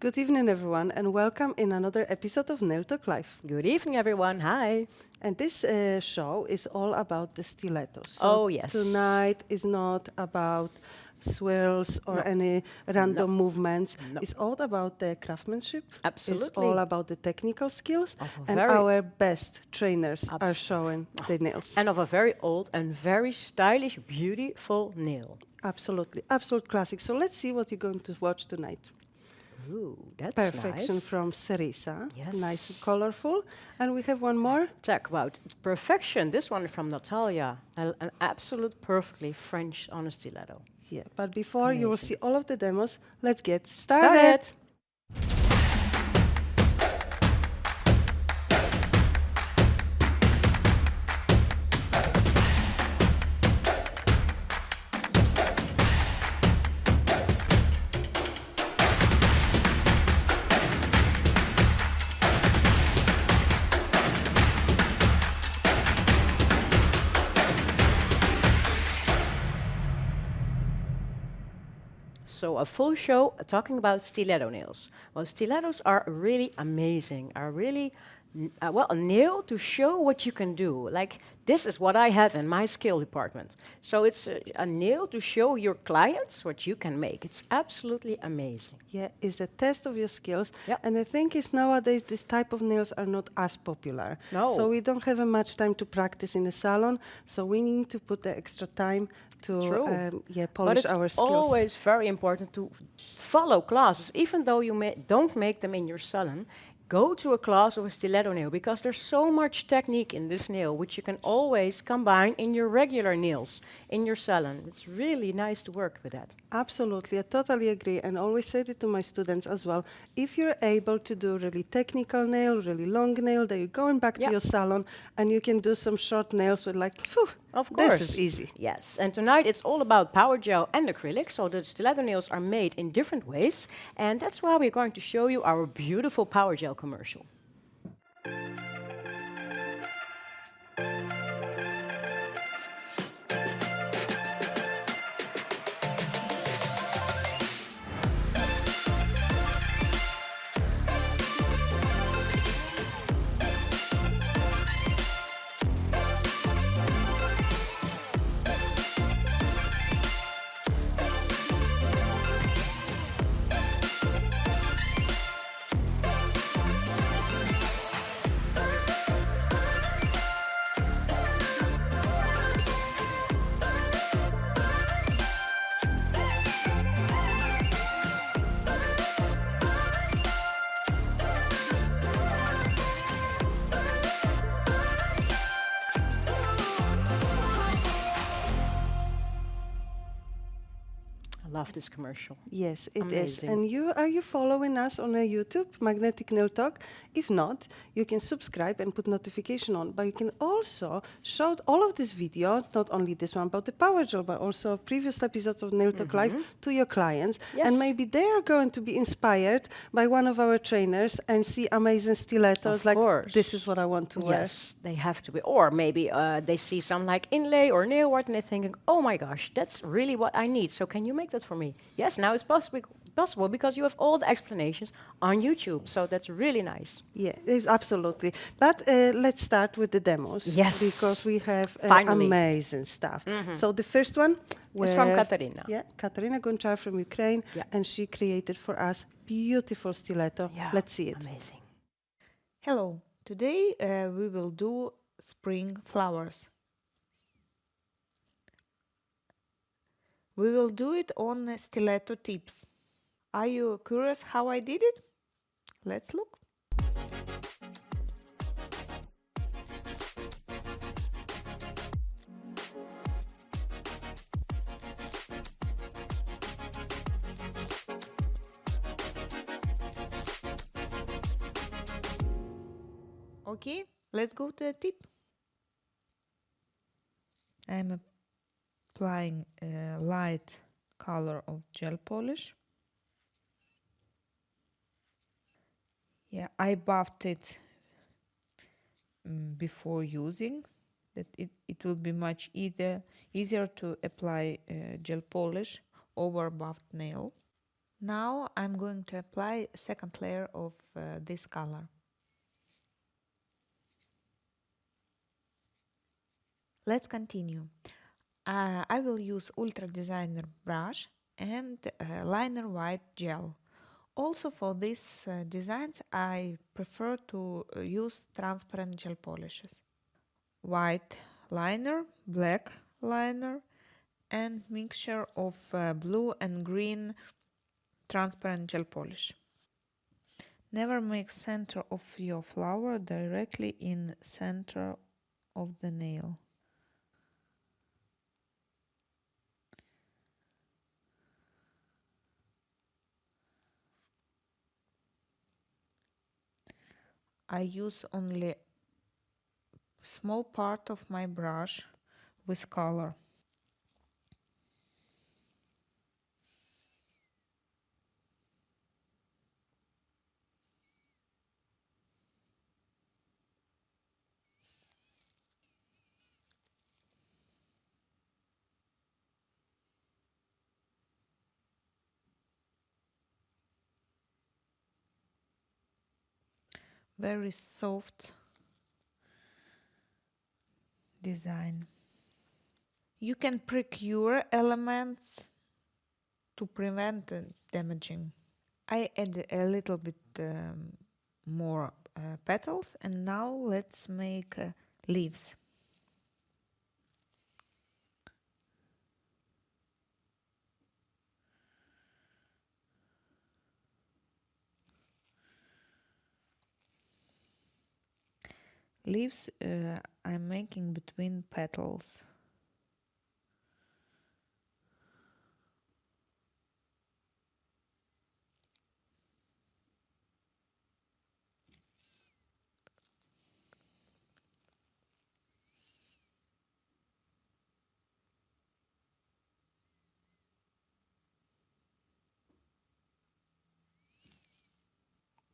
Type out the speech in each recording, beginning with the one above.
Good evening, everyone, and welcome in another episode of Nail Talk Live. Good evening, everyone. Hi. And this show is all about the stilettos. So Oh, yes. tonight is not about swirls or No. any random No. movements. No. It's all about the craftsmanship. Absolutely. It's all about the technical skills. Of a And very- our best trainers are showing the nails. And of a very old and very stylish, beautiful nail. Absolutely. Absolute classic. So let's see what you're going to watch tonight. Ooh, that's Perfection nice. from Cerisa. Yes. Nice and colorful. And we have one more. Talk about perfection. This one from Natalia. An absolute perfectly French on a stiletto. Yeah, but before you will Amazing. see all of the demos, let's get started. So a full show talking about stiletto nails. Well, stilettos are really amazing, are really, well, a nail to show what you can do. Like, this is what I have in my skill department. So it's a nail to show your clients what you can make. It's absolutely amazing. Yeah, it's a test of your skills. Yep. And I think it's nowadays this type of nails are not as popular. No. So we don't have much time to practice in the salon. So we need to put the extra time to True. polish But it's our skills. always very important to follow classes, even though you don't make them in your salon. Go to a class of a stiletto nail because there's so much technique in this nail which you can always combine in your regular nails in your salon. It's really nice to work with that. Absolutely, I totally agree, and always say it to my students as well. If you're able to do really technical nail, really long nail, then you're going back to Yeah. your salon and you can do some short nails with like, phew, Of course. this is easy. Yes, and tonight it's all about power gel and acrylic, so the stiletto nails are made in different ways, and that's why we're going to show you our beautiful power gel commercial. I love this commercial. Yes, it is. Amazing. And are you following us on YouTube, Magnetic Nail Talk? If not, you can subscribe and put notification on. But you can also show all of this video, not only this one about the power gel, but also previous episodes of Nail Talk Live to your clients. Yes. And maybe they are going to be inspired by one of our trainers and see amazing stilettos. Of Like, course. this is what I want to wear. Yes, they have to be. Or maybe they see some like inlay or nail art and they're thinking, oh my gosh, that's really what I need. So can you make that for me? Yes, now it's possible because you have all the explanations on YouTube. So that's really nice. Yeah, absolutely. But let's start with the demos. Yes. Because we have Finally. amazing stuff. So the first one It's from where- Kateryna. Yeah, Kateryna Gonchar from Ukraine. Yeah. And she created for us beautiful stiletto. Yeah, Let's see it. Amazing. Hello, today we will do spring flowers. We will do it on stiletto tips. Are you curious how I did it? Let's look. Okay, let's go to the tip. I'm applying a light color of gel polish. Yeah, I buffed it before using, that it will be much easier to apply gel polish over buffed nail. Now I'm going to apply a second layer of this color. Let's continue. I will use Ultra Designer brush and liner white gel. Also for these designs I prefer to use transparent gel polishes. White liner, black liner, and mixture of blue and green transparent gel polish. Never make center of your flower directly in center of the nail. I use only small part of my brush with color. Very soft design. You can pre-cure elements to prevent damaging. I add a little bit more petals, and now let's make leaves. Leaves I'm making between petals.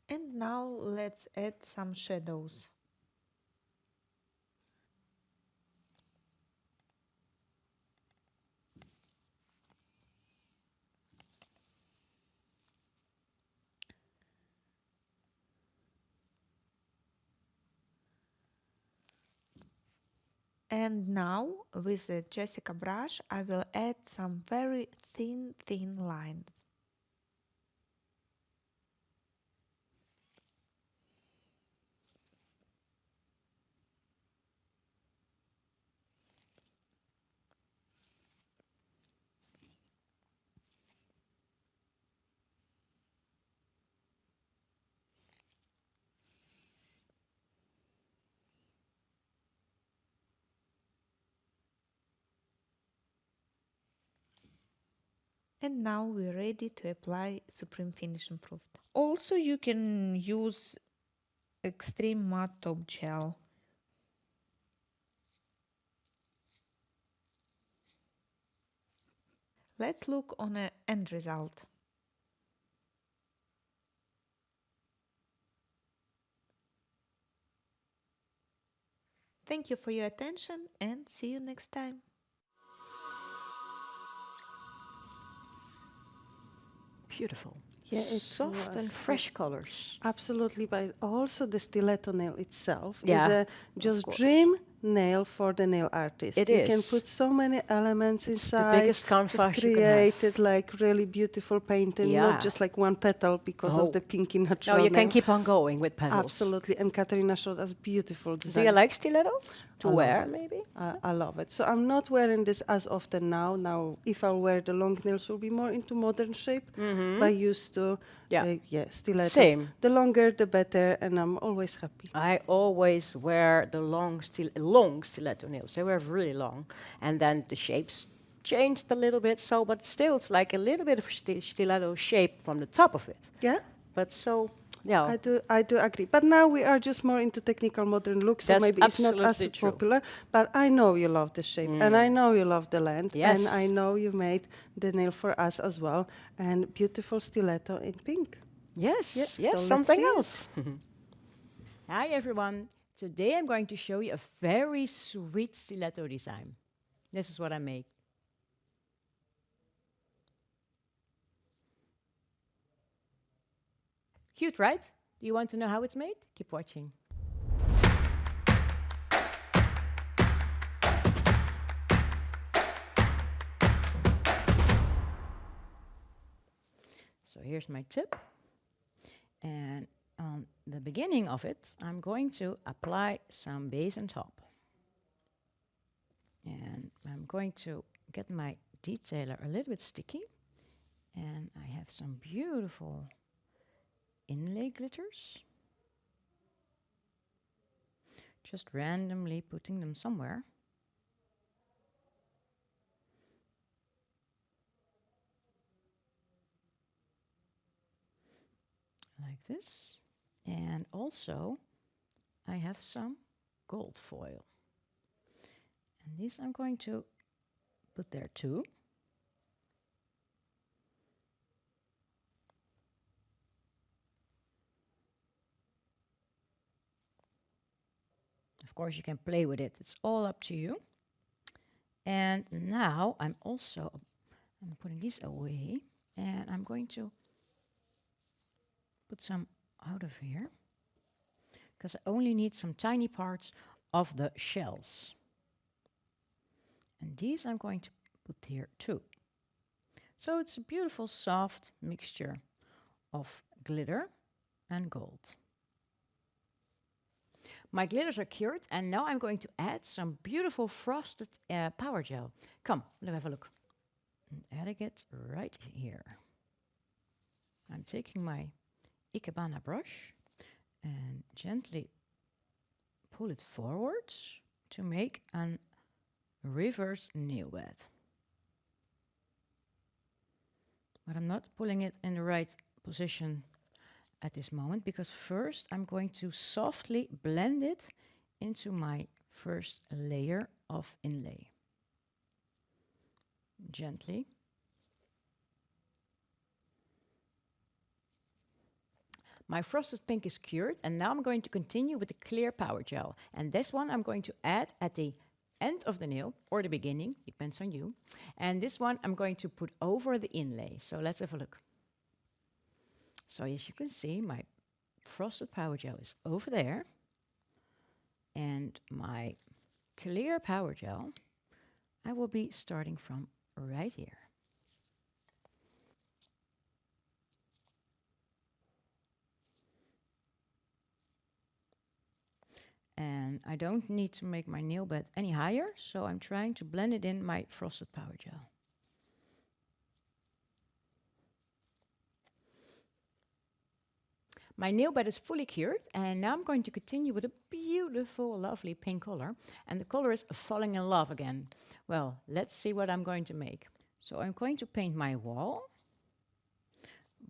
And now let's add some shadows. And now with the Jessica brush I will add some very thin lines. And now we're ready to apply Supreme Finish Improved. Also you can use Extreme Matte Top Gel. Let's look on an end result. Thank you for your attention and see you next time. Beautiful. Yeah, it Soft and was, fresh colors. Absolutely, but also the stiletto nail itself is Yeah, a of just course. dream nail for the nail artist. It You can is. put so many elements It's the inside, biggest canvas just you can have. created like really beautiful painting, not Yeah. just like one petal because No. of the pinky No, natural you can nail. keep on going with petals. Absolutely, and Kateryna showed us beautiful Do design. you like stilettos to I love wear, it. maybe? I love it. So I'm not wearing this as often now. Now, if I'll wear the long nails, will be more into modern shape. But I used to, Yeah. stilettos. Same. The longer, the better, and I'm always happy. I always wear the long stiletto nails. They were really long, and then the shapes changed a little bit. So, but still, it's like a little bit of stiletto shape from the top of it. Yeah, But so, yeah, I do agree. But now we are just more into technical modern looks, so That's maybe it's not as absolutely true. popular. But I know you love the shape, and I know you love the length, and I Yes. know you made the nail for us as well, and beautiful stiletto in pink. yes, Yeah, yes, so let's something see it. else. Hi everyone. Today I'm going to show you a very sweet stiletto design. This is what I made. Cute, right? Do you want to know how it's made? Keep watching. So here's my tip. And on the beginning of it, I'm going to apply some base on top. And I'm going to get my detailer a little bit sticky. And I have some beautiful inlay glitters. Just randomly putting them somewhere. Like this. And also I have some gold foil. And these I'm going to put there too. Of course you can play with it, it's all up to you. And now I'm putting these away, and I'm going to put some out of here, because I only need some tiny parts of the shells. And these I'm going to put here too. So it's a beautiful soft mixture of glitter and gold. My glitters are cured, and now I'm going to add some beautiful frosted power gel. Come, let's have a look. And adding it right here. I'm taking my Ikebana brush and gently pull it forwards to make an reverse nail bed. But I'm not pulling it in the right position at this moment, because first I'm going to softly blend it into my first layer of inlay. Gently. My frosted pink is cured, and now I'm going to continue with the clear power gel. And this one I'm going to add at the end of the nail, or the beginning, depends on you. And this one I'm going to put over the inlay. So let's have a look. So as you can see, my frosted power gel is over there. And my clear power gel, I will be starting from right here. And I don't need to make my nail bed any higher, so I'm trying to blend it in my frosted power gel. My nail bed is fully cured, and now I'm going to continue with a beautiful, lovely pink color. And the color is Falling in Love again. Well, let's see what I'm going to make. So I'm going to paint my wall,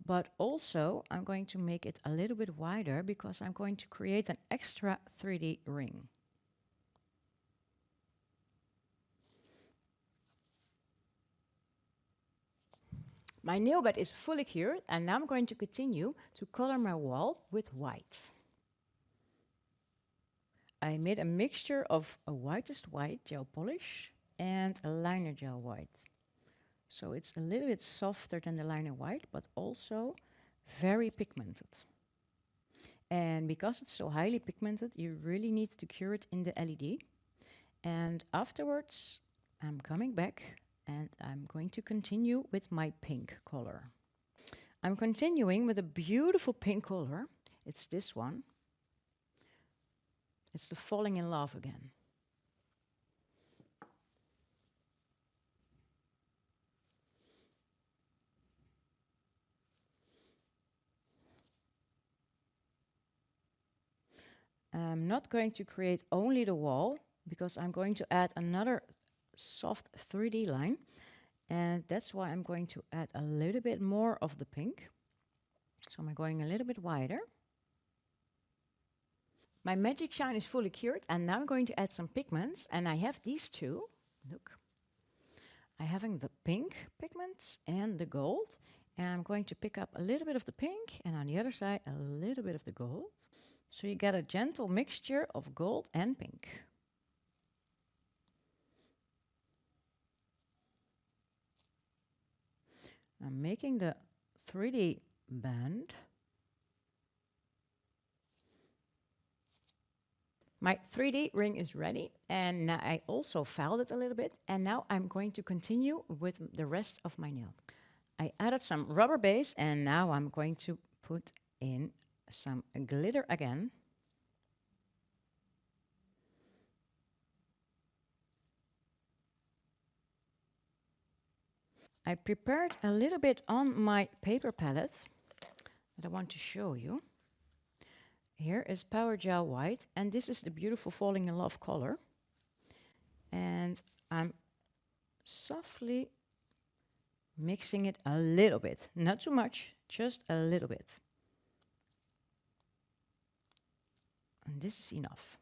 but also I'm going to make it a little bit wider, because I'm going to create an extra 3D ring. My nail bed is fully cured, and now I'm going to continue to color my wall with white. I made a mixture of a whitest white gel polish and a liner gel white. So it's a little bit softer than the liner white, but also very pigmented. And because it's so highly pigmented, you really need to cure it in the LED. And afterwards, I'm coming back and I'm going to continue with my pink color. I'm continuing with a beautiful pink color. It's this one. It's the Falling in Love again. I'm not going to create only the wall, because I'm going to add another soft 3D line. And that's why I'm going to add a little bit more of the pink. So I'm going a little bit wider. My magic shine is fully cured, and now I'm going to add some pigments, and I have these two. Look. I'm having the pink pigments and the gold, and I'm going to pick up a little bit of the pink, and on the other side a little bit of the gold. So you get a gentle mixture of gold and pink. I'm making the 3D band. My 3D ring is ready, and now I also filed it a little bit, and now I'm going to continue with the rest of my nail. I added some rubber base, and now I'm going to put in some glitter again. I prepared a little bit on my paper palette that I want to show you. Here is Power Gel White, and this is the beautiful Falling in Love color. And I'm softly mixing it a little bit, not too much, just a little bit. And this is enough.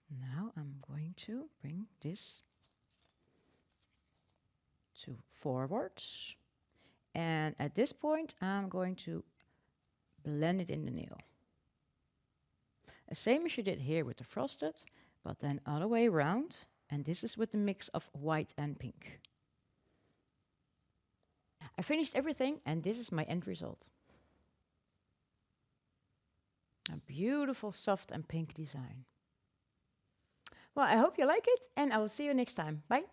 Now I'm going to bring this to forwards. And at this point, I'm going to blend it in the nail. The same as you did here with the frosted, but then other way around. And this is with the mix of white and pink. I finished everything, and this is my end result. A beautiful soft and pink design. Well, I hope you like it, and I will see you next time. Bye.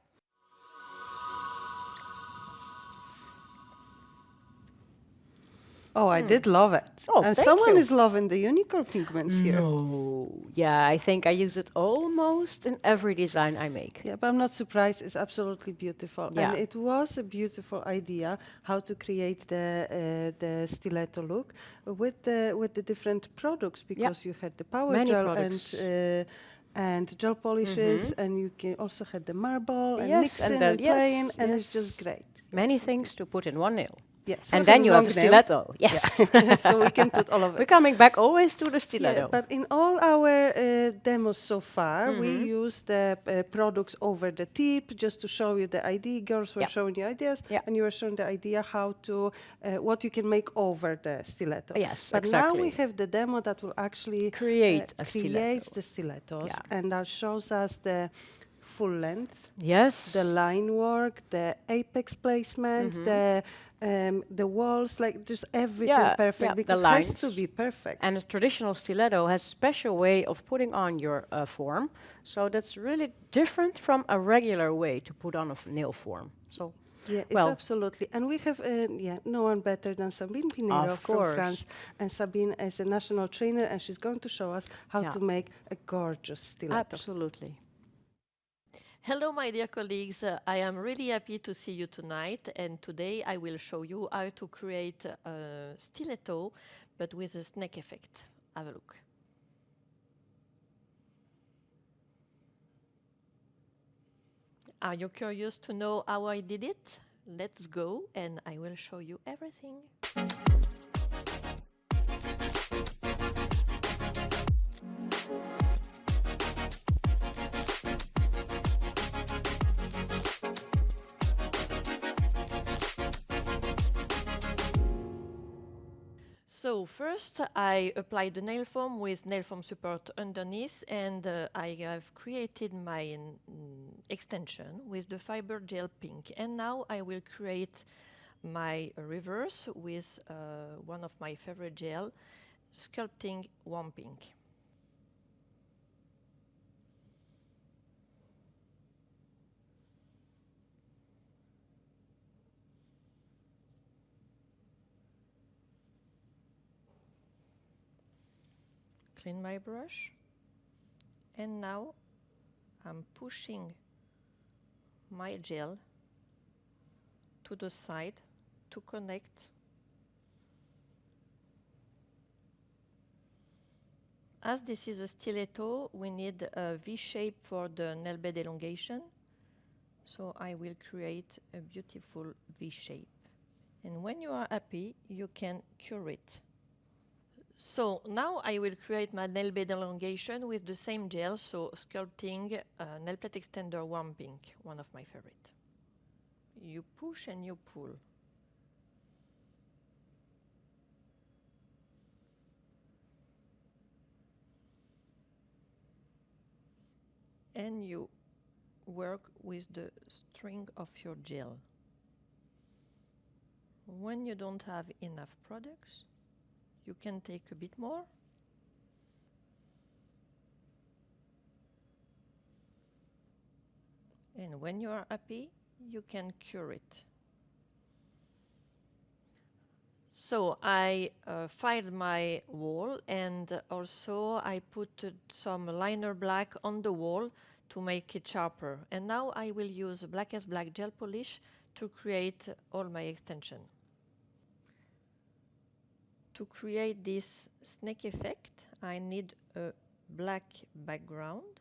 Oh, I did love it. Oh, And thank someone you. is loving the unicorn pigments here. No. Yeah, I think I use it almost in every design I make. Yeah, but I'm not surprised. It's absolutely beautiful. Yeah. And it was a beautiful idea how to create the stiletto look with the different products, because you had the power Many gel products. and gel polishes, and you can also had the marble and Yes, mixing and and then- playing, yes, and it's yes. just great. Many Absolutely. things to put in one nail. Yes. And then you have a stiletto. Yes. So we can put all of it. We're coming back always to the stiletto. Yeah, but in all our demos so far, we use the products over the tip just to show you the idea. Girls were Yeah. showing you ideas, Yeah. and you were showing the idea how to, what you can make over the stiletto. Yes, but now we exactly. have the demo that will actually Create a creates stiletto. the stilettos, Yeah. and that shows us the full length, Yes. the line work, the apex placement, the walls, like just everything perfect, yeah, the because it has to lines. be perfect. And a traditional stiletto has a special way of putting on your form. So that's really different from a regular way to put on a nail form. So, Yeah, it's well, absolutely. And we have no one better than Sabine Pinero Of from course. France. And Sabine is a national trainer, and she's going to show us how Yeah. to make a gorgeous stiletto. absolutely. Hello, my dear colleagues. I am really happy to see you tonight. And today I will show you how to create a stiletto, but with a snake effect. Have a look. Are you curious to know how I did it? Let's go and I will show you everything. So first I applied the nail foam with nail foam support underneath, and I have created my extension with the fiber gel pink. And now I will create my reverse with one of my favorite gel, sculpting warm pink. Clean my brush, and now I'm pushing my gel to the side to connect. As this is a stiletto, we need a V shape for the nail bed elongation. So I will create a beautiful V shape. And when you are happy, you can cure it. So now I will create my nail bed elongation with the same gel, so sculpting nail plate extender warm pink, one of my favorite. You push and you pull. And you work with the string of your gel. When you don't have enough products, you can take a bit more. And when you are happy, you can cure it. So I filed my wall, and also I put some liner black on the wall to make it sharper. And now I will use blackest black gel polish to create all my extension. To create this snake effect, I need a black background.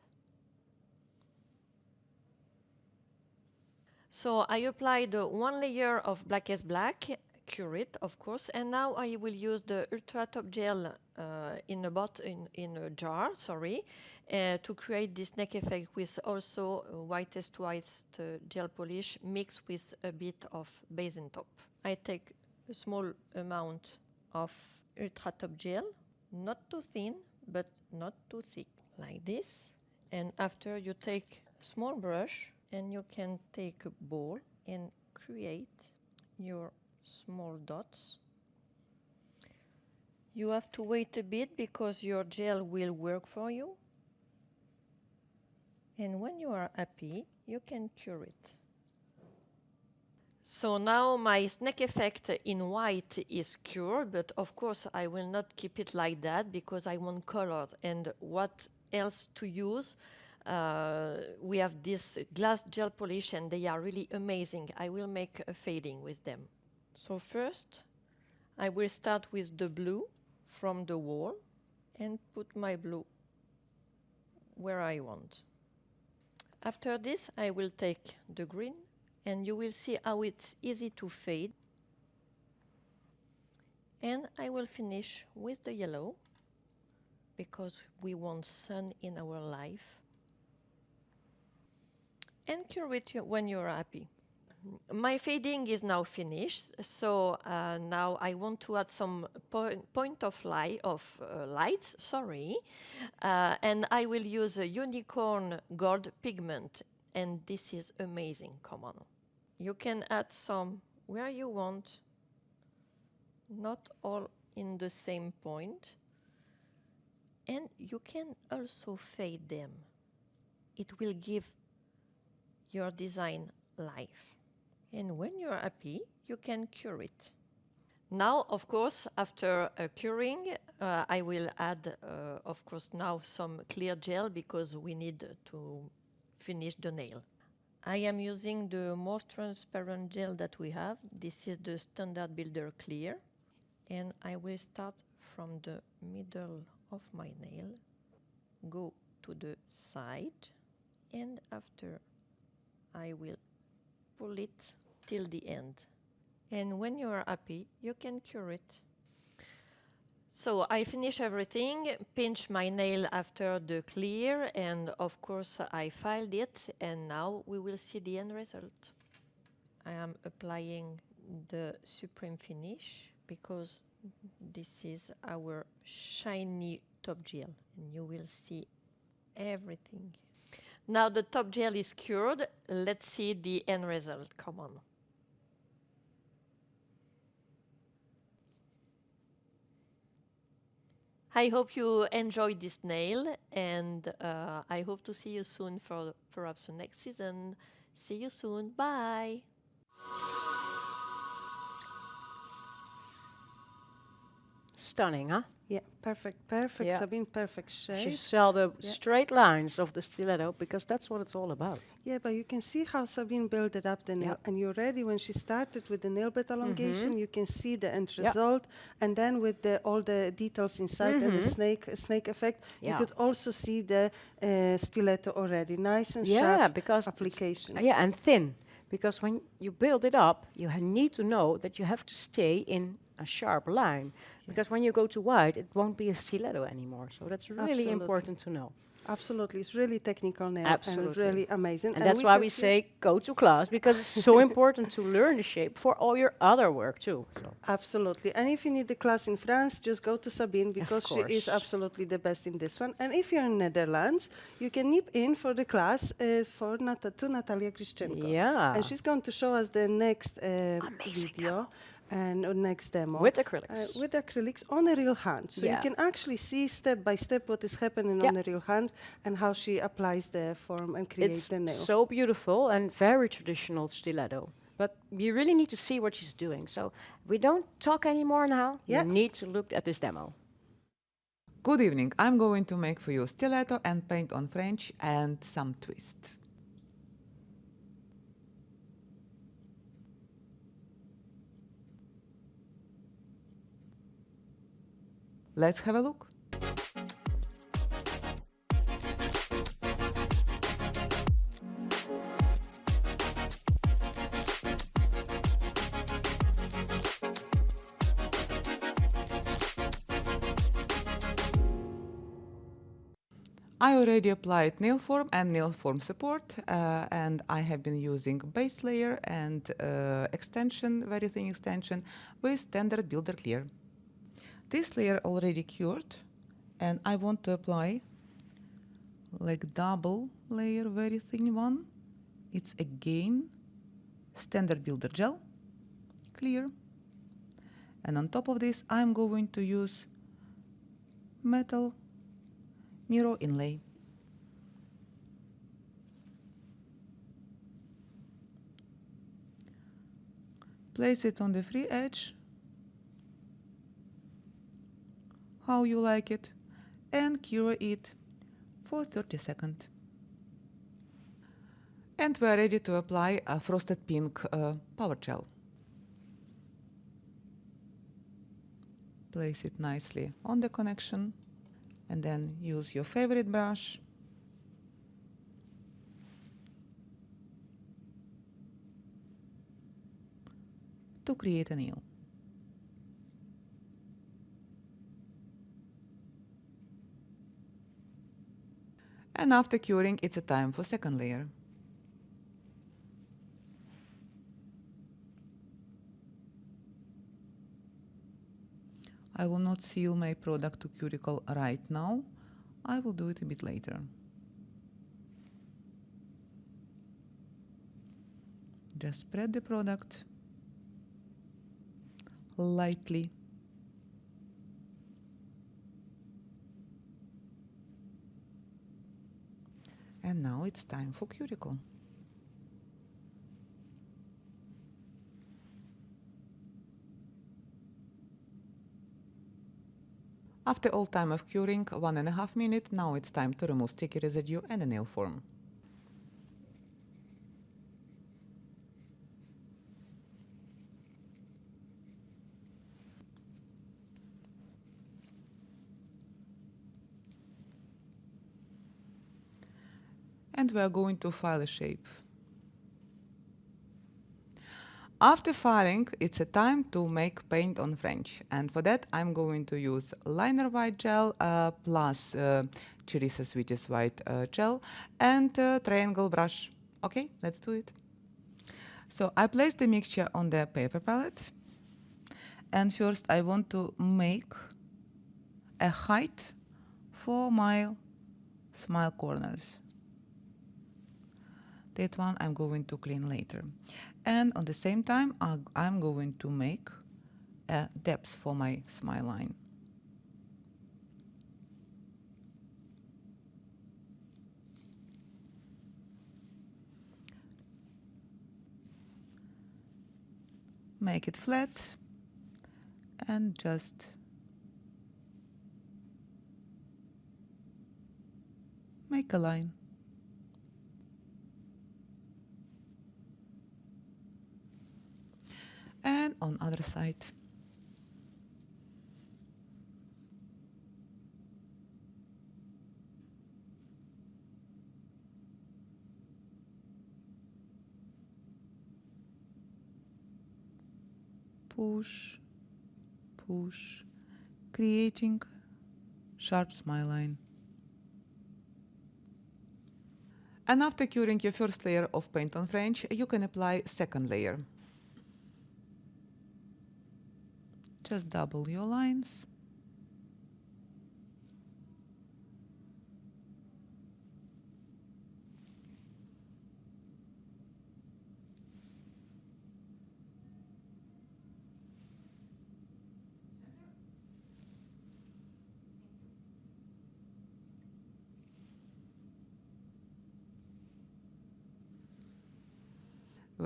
So I applied one layer of blackest black, cure it, of course, and now I will use the Ultra Top Gel in a jar, to create this snake effect with also whitest white gel polish mixed with a bit of base and top. I take a small amount of Ultra Top Gel, not too thin, but not too thick, like this. And after, you take a small brush and you can take a ball and create your small dots. You have to wait a bit because your gel will work for you. And when you are happy, you can cure it. So now my snake effect in white is cured, but of course I will not keep it like that because I want colors. And what else to use? We have this glass gel polish and they are really amazing. I will make a fading with them. So first, I will start with the blue from the wall and put my blue where I want. After this, I will take the green and you will see how it's easy to fade. And I will finish with the yellow because we want sun in our life. And cure it when you're happy. My fading is now finished, so now I want to add some point of light, and I will use a unicorn gold pigment, and this is amazing. Come on, you can add some where you want, not all in the same point, and you can also fade them. It will give your design life. And when you're happy, you can cure it. Now, of course, after curing, I will add, of course, now some clear gel because we need to finish the nail. I am using the most transparent gel that we have. This is the Standard Builder Clear. And I will start from the middle of my nail, go to the side, and after I will pull it till the end. And when you are happy, you can cure it. So I finish everything, pinch my nail after the clear, and of course I filed it, and now we will see the end result. I am applying the Supreme Finish because this is our shiny top gel, and you will see everything. Now the top gel is cured. Let's see the end result. Come on. I hope you enjoyed this nail, and I hope to see you soon for perhaps the next season. See you soon. Bye. Stunning, huh? Yeah, perfect, perfect, Yeah. Sabine, perfect shape. She saw the straight lines of the stiletto because that's what it's all about. Yeah, but you can see how Sabine built it up the nail. Yeah. And you already, when she started with the nail bed elongation, you can see the end Yeah. result. And then with all the details inside and the snake effect, you Yeah. could also see the stiletto already. Nice and Yeah, sharp because application. yeah, and thin. Because when you build it up, you need to know that you have to stay in a sharp line. Because when you go to wide, it won't be a stiletto anymore. So that's really Absolutely. important to know. Absolutely, it's really technical nail Absolutely. and really amazing. And that's why have we here- say go to class, because it's so important to learn the shape for all your other work too. So. Absolutely. And if you need the class in France, just go to Sabine because she is course. absolutely the best in this one. And if you're in Netherlands, you can nip in for the class to Natalia Christenko. Yeah. And she's going to show us the next video. And next demo. With acrylics. With acrylics on a real hand. So you Yeah. can actually see step by step what is happening Yeah. on a real hand and how she applies the form and create It's the nail. so beautiful and very traditional stiletto. But you really need to see what she's doing. So we don't talk anymore now. Yeah. You need to look at this demo. Good evening. I'm going to make for you stiletto and paint on French and some twist. Let's have a look. I already applied nail form and nail form support, and I have been using base layer and extension, very thin extension, with standard builder clear. This layer already cured, and I want to apply like double layer, very thin one. It's again standard builder gel, clear. And on top of this, I'm going to use metal mirror inlay. Place it on the free edge, how you like it, and cure it for 30 seconds. And we're ready to apply a frosted pink power gel. Place it nicely on the connection, and then use your favorite brush to create a nail. And after curing, it's a time for second layer. I will not seal my product to cuticle right now. I will do it a bit later. Just spread the product lightly. And now it's time for cuticle. After all time of curing, 1.5 minutes, now it's time to remove sticky residue and a nail form. And we are going to file a shape. After filing, it's a time to make paint on French. And for that, I'm going to use liner white gel plus Cerisa sweetest white gel and triangle brush. Okay, let's do it. So I place the mixture on the paper palette. And first I want to make a height for my smile corners. That one I'm going to clean later. And on the same time, I'm going to make a depth for my smile line. Make it flat and just make a line. And on other side. Push, push, creating sharp smile line. And after curing your first layer of paint on French, you can apply second layer. Just double your lines.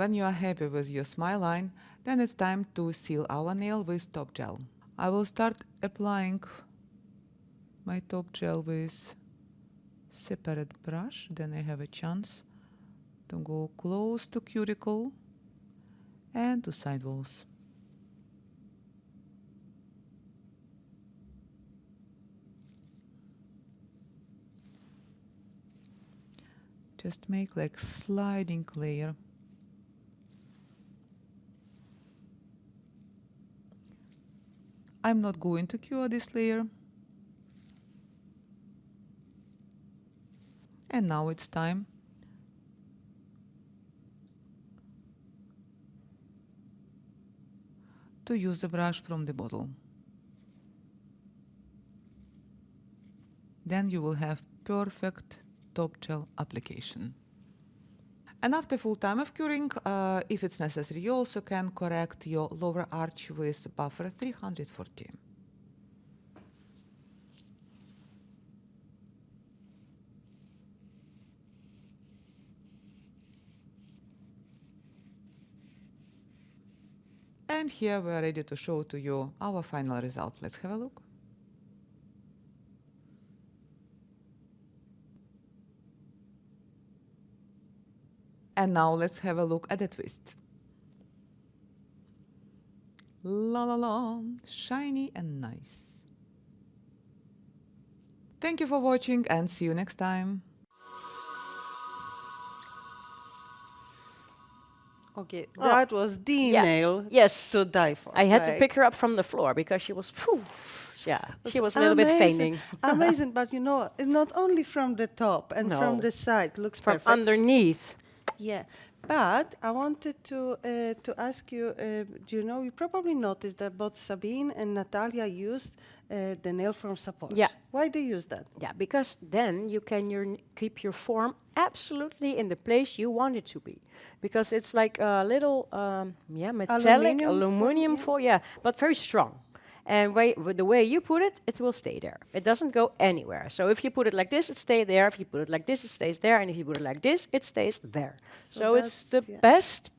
when you are happy with your smile line, then it's time to seal our nail with top gel. I will start applying my top gel with separate brush, then I have a chance to go close to cuticle and to side walls. Just make like sliding layer. I'm not going to cure this layer. And now it's time to use the brush from the bottle. Then you will have perfect top gel application. And after full time of curing, if it's necessary, you also can correct your lower arch with buffer 340. And here we are ready to show to you our final result. Let's have a look. And now let's have a look at the twist. La la la, shiny and nice. Thank you for watching and see you next time. Okay, that was the Yeah. nail Yes. to die for. I had to like, pick her up from the floor because she was, phew, yeah, she it's was a little bit amazing. fainting. Amazing, but you know, it's not only from the top and from No. the side looks From perfect. underneath. Yeah, but I wanted to ask you. Do you know? You probably noticed that both Sabine and Natalia used the nail form support. Yeah. Why do you use that? Yeah, because then you can keep your form absolutely in the place you want it to be. Because it's like a little, metallic, Aluminum foil, foil, but very strong. And with the way you put it, it will stay there. It doesn't go anywhere. So if you put it like this, it stays there. If you put it like this, it stays there. And if you put it like this, it stays there. So it's the best,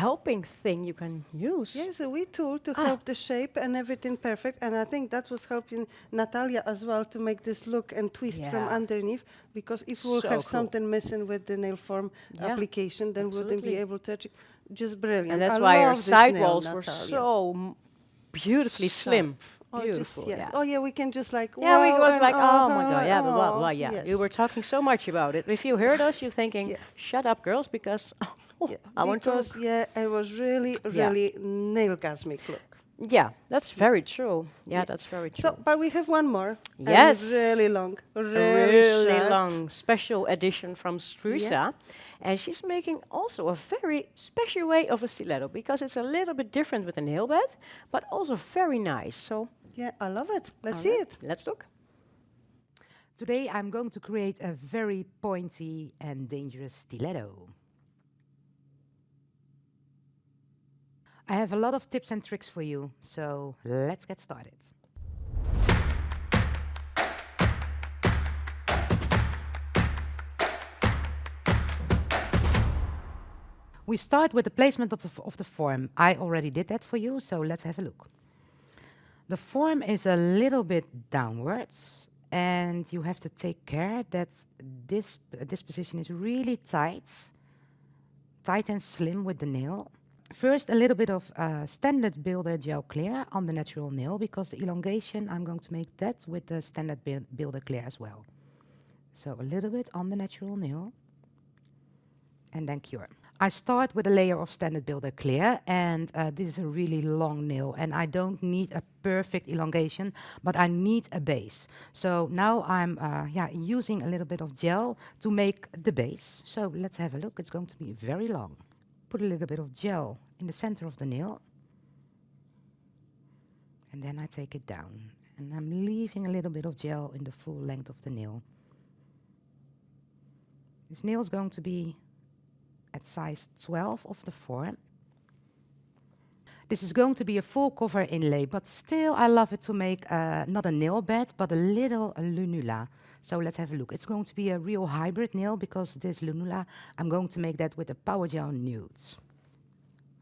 helping thing you can use. Yes, a wee tool to help the shape and everything perfect. And I think that was helping Natalia as well to make this look and twist from Yeah. underneath. Because if we'll So have cool. something missing with the nail form application, then we wouldn't be absolutely. able to achieve. Just brilliant. And that's I why our love this sidewalls nail, were Natalia. so beautifully slim. Oh, Beautiful, just, Oh, yeah, we can just like, Yeah, we wow, was and like, oh my God, yeah, oh, blah, blah, yeah. yes. You were talking so much about it. If you heard us, you're thinking, shut up, girls, because I want to. Because, it was really, really nail-gasmic look. Yeah, that's very true. Yeah, that's very true. So, but we have one more. and Yes. it's really long, A really, really sharp. long special edition from Cerisa. And she's making also a very special way of a stiletto because it's a little bit different with a nail bed, but also very nice. So Yeah, I love it. Let's see it. let's look. Today I'm going to create a very pointy and dangerous stiletto. I have a lot of tips and tricks for you, so let's get started. We start with the placement of the form. I already did that for you, so let's have a look. The form is a little bit downwards, and you have to take care that this position is really tight and slim with the nail. First, a little bit of standard builder gel clear on the natural nail, because the elongation, I'm going to make that with the standard builder clear as well. So a little bit on the natural nail, and then cure. I start with a layer of standard builder clear, and this is a really long nail, and I don't need a perfect elongation, but I need a base. So now I'm using a little bit of gel to make the base. So let's have a look. It's going to be very long. Put a little bit of gel in the center of the nail, and then I take it down, and I'm leaving a little bit of gel in the full length of the nail. This nail is going to be at size 12 of the form. This is going to be a full cover inlay, but still I love it to make not a nail bed, but a little lunula. So let's have a look. It's going to be a real hybrid nail because this lunula, I'm going to make that with the Power Gel Nudes.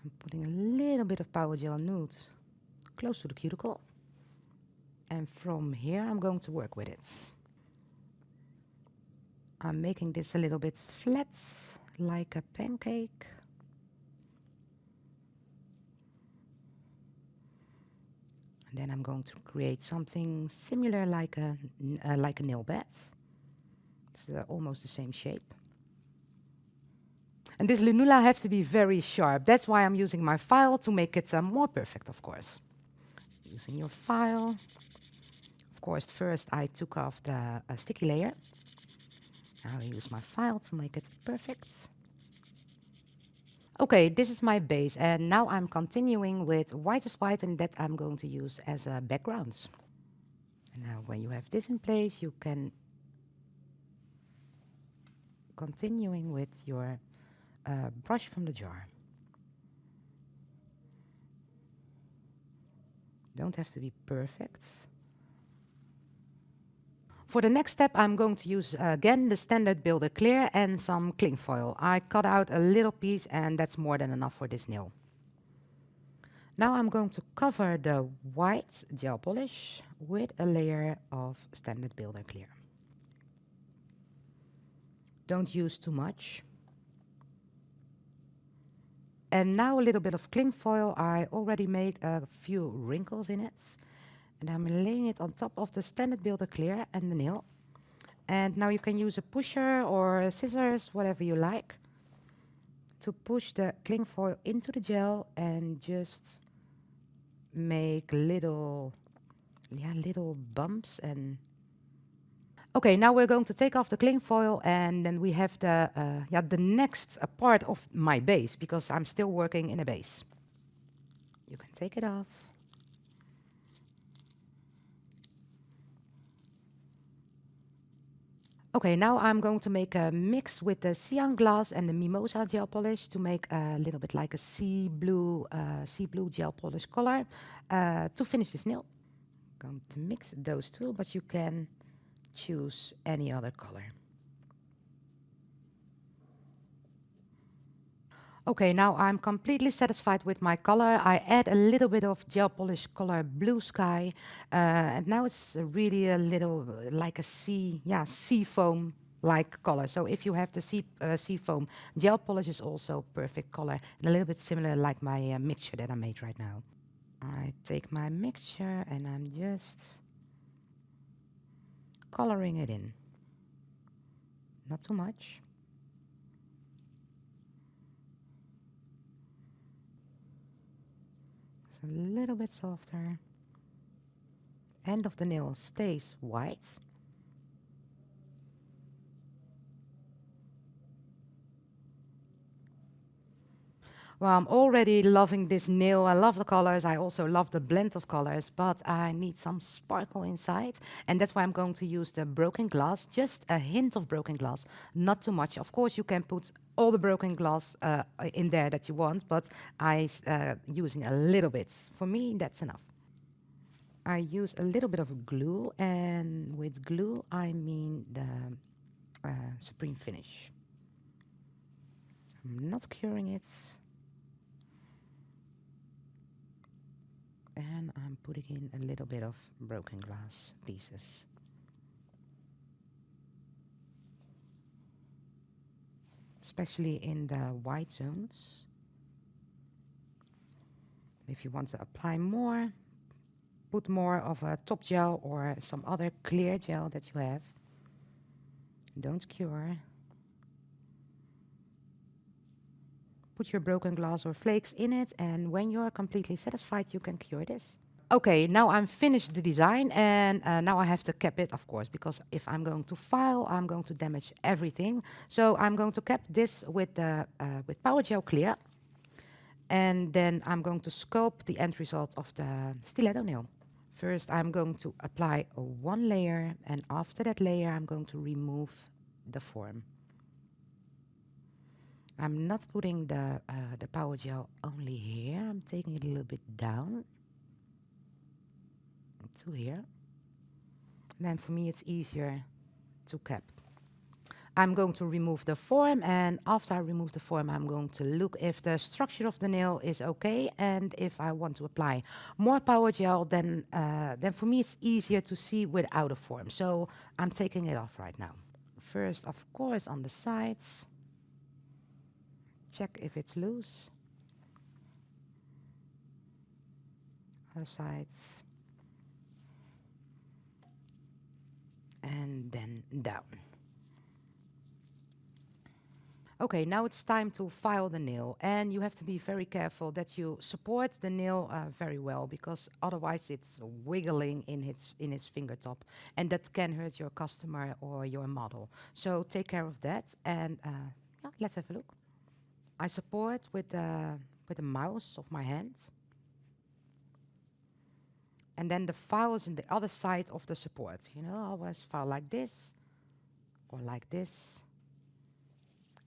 I'm putting a little bit of Power Gel Nude close to the cuticle. And from here, I'm going to work with it. I'm making this a little bit flat, like a pancake. And then I'm going to create something similar like a nail bed. It's almost the same shape. And this lunula has to be very sharp. That's why I'm using my file to make it more perfect, of course. Using your file. Of course, first I took off the sticky layer. I'll use my file to make it perfect. Okay, this is my base, and now I'm continuing with white is white, and that I'm going to use as a background. And now when you have this in place, you can continuing with your brush from the jar. Don't have to be perfect. For the next step, I'm going to use again the standard Builder Clear and some cling foil. I cut out a little piece, and that's more than enough for this nail. Now I'm going to cover the white gel polish with a layer of standard Builder Clear. Don't use too much. And now a little bit of cling foil. I already made a few wrinkles in it. And I'm laying it on top of the standard Builder Clear and the nail. And now you can use a pusher or scissors, whatever you like, to push the cling foil into the gel and just make little bumps. And okay, now we're going to take off the cling foil, and then we have the next part of my base, because I'm still working in a base. You can take it off. Okay, now I'm going to make a mix with the cyan glass and the mimosa gel polish to make a little bit like a sea blue gel polish color to finish this nail. I'm going to mix those two, but you can choose any other color. Okay, now I'm completely satisfied with my color. I add a little bit of gel polish color Blue Sky, and now it's really a little like a sea foam like color. So if you have the sea foam gel polish, is also perfect color, and a little bit similar like my mixture that I made right now. I take my mixture and I'm just coloring it in. Not too much. It's a little bit softer. End of the nail stays white. Well, I'm already loving this nail. I love the colors. I also love the blend of colors, but I need some sparkle inside. And that's why I'm going to use the broken glass, just a hint of broken glass, not too much. Of course, you can put all the broken glass in there that you want, but I'm using a little bit. For me, that's enough. I use a little bit of glue, and with glue, I mean the Supreme Finish. I'm not curing it. And I'm putting in a little bit of broken glass pieces. Especially in the white zones. If you want to apply more, put more of a top gel or some other clear gel that you have. Don't cure. Put your broken glass or flakes in it, and when you're completely satisfied, you can cure this. Okay, now I'm finished the design, and now I have to cap it, of course, because if I'm going to file, I'm going to damage everything. So I'm going to cap this with Power Gel Clear, and then I'm going to sculpt the end result of the stiletto nail. First, I'm going to apply one layer, and after that layer, I'm going to remove the form. I'm not putting the Power Gel only here. I'm taking it a little bit down to here. And then for me, it's easier to cap. I'm going to remove the form, and after I remove the form, I'm going to look if the structure of the nail is okay, and if I want to apply more power gel, then for me it's easier to see without a form. So I'm taking it off right now. First, of course, on the sides. Check if it's loose. Other sides. And then down. Okay, now it's time to file the nail, and you have to be very careful that you support the nail very well, because otherwise it's wiggling in its finger top, and that can hurt your customer or your model. So take care of that, and yeah, let's have a look. I support with the mouse of my hand, and then the file is in the other side of the support. You know, I always file like this, or like this.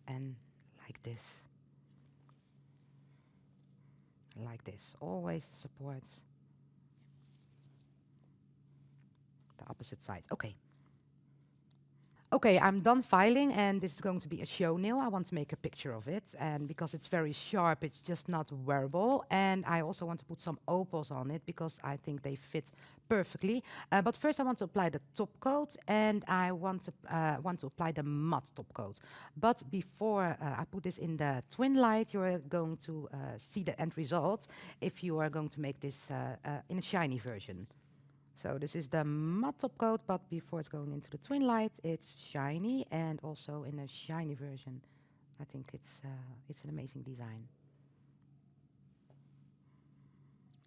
And like this, always supports the opposite side. Okay, I'm done filing, and this is going to be a show nail. I want to make a picture of it, and because it's very sharp, it's just not wearable. And I also want to put some opals on it because I think they fit perfectly. But first I want to apply the top coat, and I want to apply the matte top coat. But before I put this in the twin light, you're going to see the end result if you are going to make this in a shiny version. So this is the matte top coat, but before it's going into the twin light, it's shiny, and also in a shiny version. I think it's an amazing design.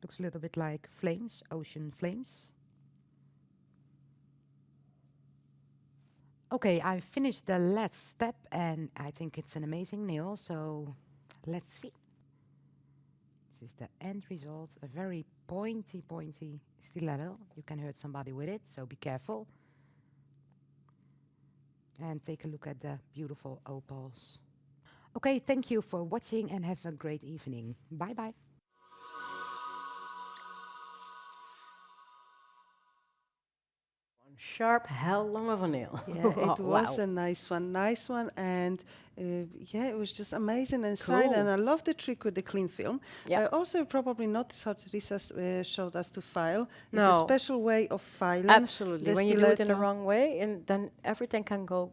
Looks a little bit like flames, ocean flames. Okay, I finished the last step, and I think it's an amazing nail, so let's see. This is the end result, a very pointy stiletto. You can hurt somebody with it, so be careful. And take a look at the beautiful opals. Okay, thank you for watching, and have a great evening. Bye-bye. Sharp, how long of a nail? Yeah, it was Wow. a nice one, and yeah, it was just amazing inside, Cool. and I love the trick with the cling film. Yeah. Also, you probably noticed how Cerisa showed us to file. It's No. a special way of filing. Absolutely. the When you do it in the stiletto. wrong way, and then everything can go.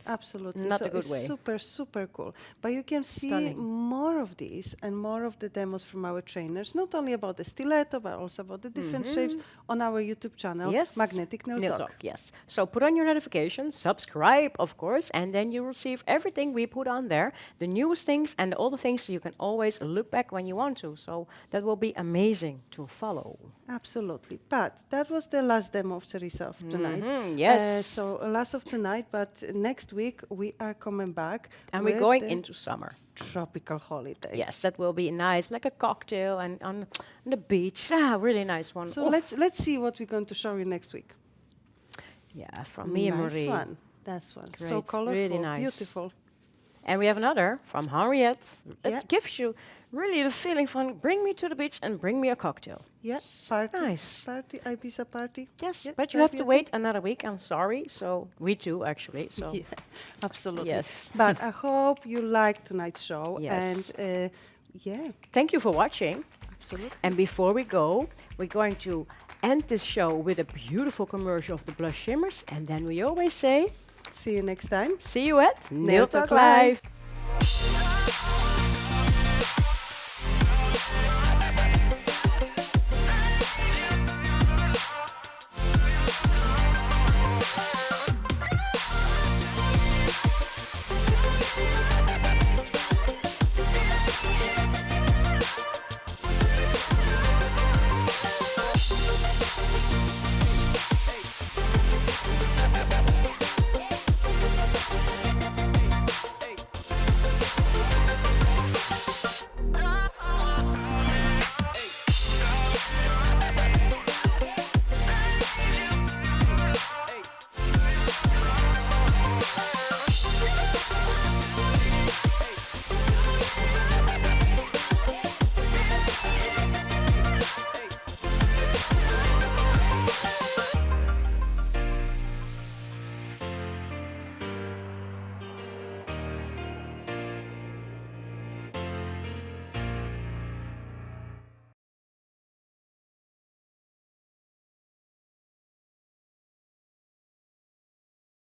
Absolutely. Not so a good it's way. super cool. But you can see Stunning. more of these and more of the demos from our trainers, not only about the stiletto, but also about the different shapes on our YouTube channel, Yes. Magnetic Nail Talk. Yes. So put on your notifications, subscribe, of course, and then you receive everything we put on there, the newest things and all the things you can always look back when you want to. So that will be amazing to follow. Absolutely. But that was the last demo of Cerisa of tonight. Yes. So last of tonight, but next week we are coming back. And we're with going the into summer. tropical holiday. Yes, that will be nice, like a cocktail and on the beach. Ah, really nice one. So Oh, let's see what we're going to show you next week. yeah, from me and nice Marie. one. That's one. So Great, colorful, really nice. beautiful. And we have another from Henriette. It Yeah. gives you really the feeling from bring me to the beach and bring me a cocktail. Yeah, party. Nice. Party, Ibiza party. Yes, Yeah, but you have very to happy. wait another week. I'm sorry. So we too, actually. So Yeah, absolutely. Yes. But I hope you liked tonight's show. Yes. And yeah, thank you for watching. absolutely. And before we go, we're going to end this show with a beautiful commercial of the blush shimmers. And then we always say, See you next time. see you at Nail Nail Talk Talk Live. Live.